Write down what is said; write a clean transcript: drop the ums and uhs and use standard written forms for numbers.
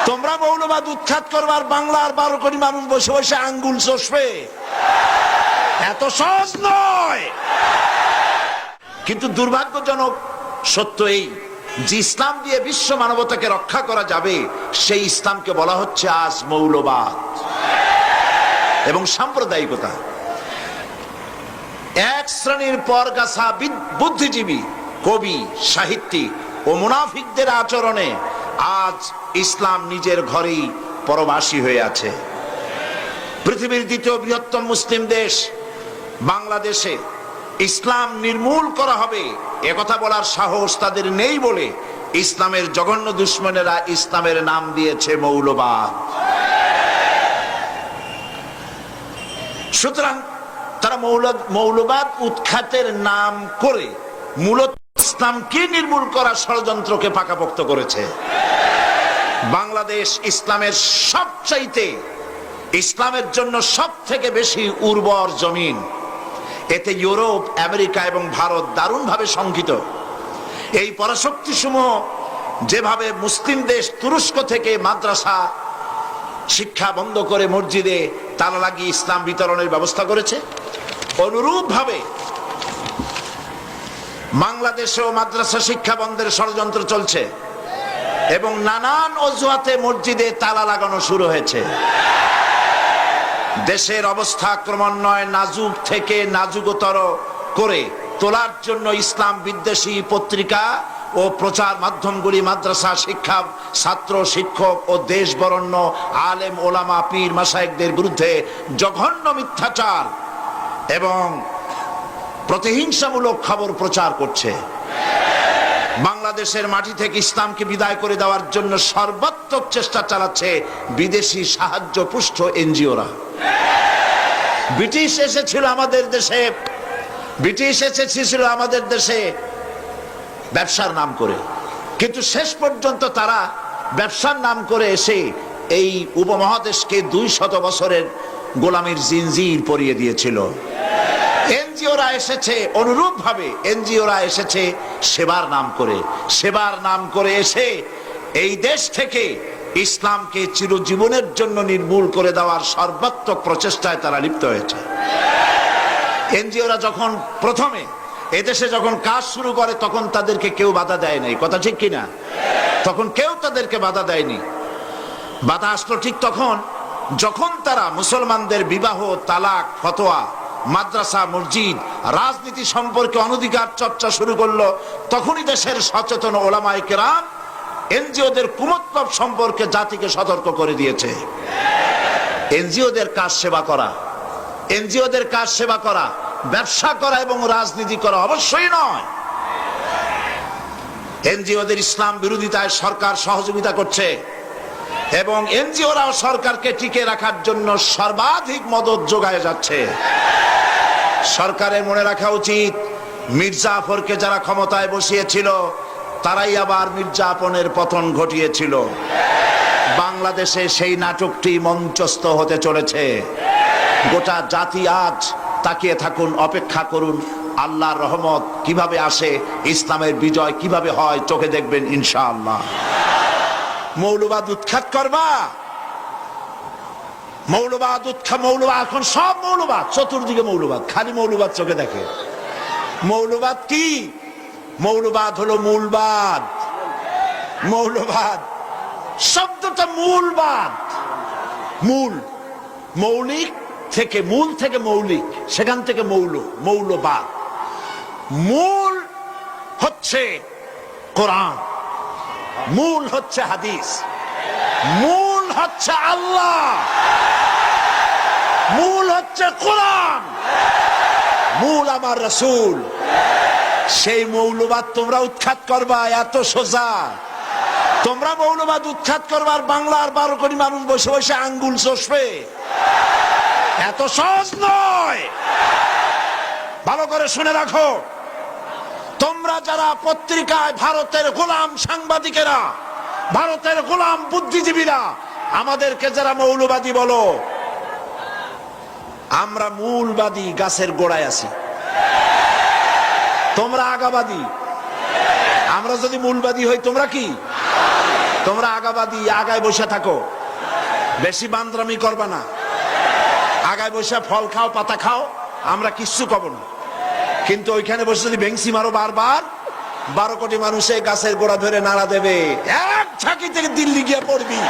তোমরা মৌলবাদ উৎখাত করবার বাংলার 12 কোটি মানুষ বসে বসে আঙ্গুল চষবে, এত সহজ নয়। কিন্তু দুর্ভাগ্যজনক সত্য এই যে ইসলাম দিয়ে বিশ্ব মানবতাকে রক্ষা করা যাবে, সেই ইসলামকে বলা হচ্ছে আজ মৌলবাদ এবং সাম্প্রদায়িকতা। এক শ্রেণীর পরগাছা বুদ্ধিজীবী, কবি, সাহিত্যিক ও মুনাফিকদের আচরণে আজ ইসলাম নিজের ঘরেই পরবাসী হয়ে আছে। পৃথিবীর দ্বিতীয় বৃহত্তম মুসলিম দেশ বাংলাদেশে ইসলাম নির্মূল করা হবে একথা বলার সাহস তাদের নেই বলে ইসলামের জঘন্য দুশ্মনেরা ইসলামের নাম দিয়েছে মৌলবাদ। সুতরাং তারা মৌলবাদ উৎখাতের নাম করে মূলত ইসলামকে নির্মূল করার ষড়যন্ত্রকে পাকাপোক্ত করেছে। বাংলাদেশ ইসলামের সবচাইতে, ইসলামের জন্য সব থেকে বেশি উর্বর জমিন। এতে ইউরোপ, আমেরিকা এবং ভারত দারুণভাবে শঙ্কিত। এই পরাশক্তি সমূহ যেভাবে মুসলিম দেশ তুরস্ক থেকে মাদ্রাসা শিক্ষা বন্ধ করে মসজিদে তালা লাগিয়ে ইসলাম বিতরণের ব্যবস্থা করেছে, অনুরূপ ভাবে বাংলাদেশেও মাদ্রাসা শিক্ষা বন্ধের ষড়যন্ত্র চলছে এবং নানান অজুহাতে মসজিদে তালা লাগানো শুরু হয়েছে। দেশের অবস্থা ক্রমান্বয়ে নাজুক থেকে নাজুকতর করে তোলার জন্য ইসলাম বিদ্বেষী পত্রিকা ও প্রচার মাধ্যমগুলি মাদ্রাসা শিক্ষা, ছাত্র, শিক্ষক ও দেশ বরণ্য আলেম, ওলামা, পীর, মাশায়েখদের বিরুদ্ধে জঘন্য মিথ্যাচার এবং প্রতিহিংসামূলক খবর প্রচার করছে। বাংলাদেশের মাটি থেকে ইসলামকে বিদায় করে দেওয়ার জন্য সর্বাত্মক চেষ্টা চালাচ্ছে বিদেশি সাহায্য পুষ্ট এনজিওরা। ব্রিটিশ এসেছিল আমাদের দেশে ব্যবসার নাম করে, কিন্তু শেষ পর্যন্ত তারা ব্যবসার নাম করে এসে এই উপমহাদেশকে 200 বছরের গোলামীর জিনজির পরিয়ে দিয়েছিল। এনজিওরা এসেছে অনুরূপ ভাবে, এনজিওরা এসেছে সেবার নাম করে এসে এই দেশ থেকে ইসলামকে চিরজীবনের জন্য নির্মূল করে দেওয়ার সর্বাত্মক প্রচেষ্টায় তারা লিপ্ত হয়েছে। এনজিওরা যখন প্রথমে এদেশে যখন কাজ শুরু করে তখন তাদেরকে কেউ বাধা দেয় নাই, কথা ঠিক কিনা? তখন কেউ তাদেরকে বাধা দেয়নি। বাধা আসলো ঠিক তখন যখন তারা মুসলমানদের বিবাহ, তালাক, ফতোয়া, মাদ্রাসা, মসজিদ, রাজনীতি সম্পর্কে অনধিকার চর্চা শুরু করলো। তখনই দেশের সচেতন ওলামায়ে কেরাম এনজিওদের কুমতলব সম্পর্কে জাতিকে সতর্ক করে দিয়েছে। এনজিওদের কাজ সেবা করা, ব্যবসা করা এবং রাজনীতি করা অবশ্যই নয়। এনজিওদের ইসলাম বিরোধিতায় সরকার সহযোগিতা করছে এবং এনজিওরাও সরকারকে টিকে রাখার জন্য সর্বাধিক মদত যোগায় যাচ্ছে। সরকারের মনে রাখা উচিত, মির্জাফরকে যারা ক্ষমতায় বসিয়েছিল তারাই আবার মির্জাফরের পতন ঘটিয়েছিল। বাংলাদেশে সেই নাটকটি মঞ্চস্থ হতে চলেছে। গোটা জাতি আজ তাকিয়ে থাকুন, অপেক্ষা করুন, আল্লাহর রহমত কিভাবে আসে, ইসলামের বিজয় কিভাবে হয়, চোখে দেখবেন ইনশাআল্লাহ। মৌলবাদ উৎখাত করবা, মৌলবাদ এখন সব মৌলবাদ, চতুর্দিকে মৌলবাদ, খালি মৌলবাদ চোখে দেখে। মৌলবাদ কি? মৌলবাদ হলো মূলবাদ। মৌলবাদ শব্দটা মূলবাদ, মৌলিক থেকে, মূল থেকে মৌলিক, সেখান থেকে মৌলবাদ। মূল হচ্ছে কোরআন, মূল হচ্ছে হাদিস, মূল হচ্ছে আল্লাহ, মূল হচ্ছে কোরআন, মূল আমার রাসূল। সেই মৌলবাদ তোমরা উৎখাত করবা, এত সোজা। তোমরা মৌলবাদ উৎখাত করবার বাংলার 12 কোটি মানুষ বসে বসে আঙ্গুল চষবে, এত সহজ নয়। ভালো করে শুনে রাখো, তোমরা যারা পত্রিকায় ভারতের গোলাম সাংবাদিকেরা, ভারতের গোলাম বুদ্ধিজীবীরা আমাদেরকে যারা মৌলবাদী বলো, আমরা মূলবাদী, গাছের গোড়ায় আছি। তোমরা আগাবাদী। আমরা যদি মূলবাদী হই তোমরা কি? তোমরা আগাবাদী, আগায় বসে থাকো, বেশি বান্দরামি করবা না, আগায় বসে ফল খাও, পাতা খাও, আমরা কিচ্ছু কব না। কিন্তু ওইখানে বসে যদি বেংসি মারো বারবার, 12 কোটি মানুষে গাছের গোড়া ধরে নাড়া দেবে, এক ঝাঁকি থেকে দিল্লি গিয়ে পড়বি।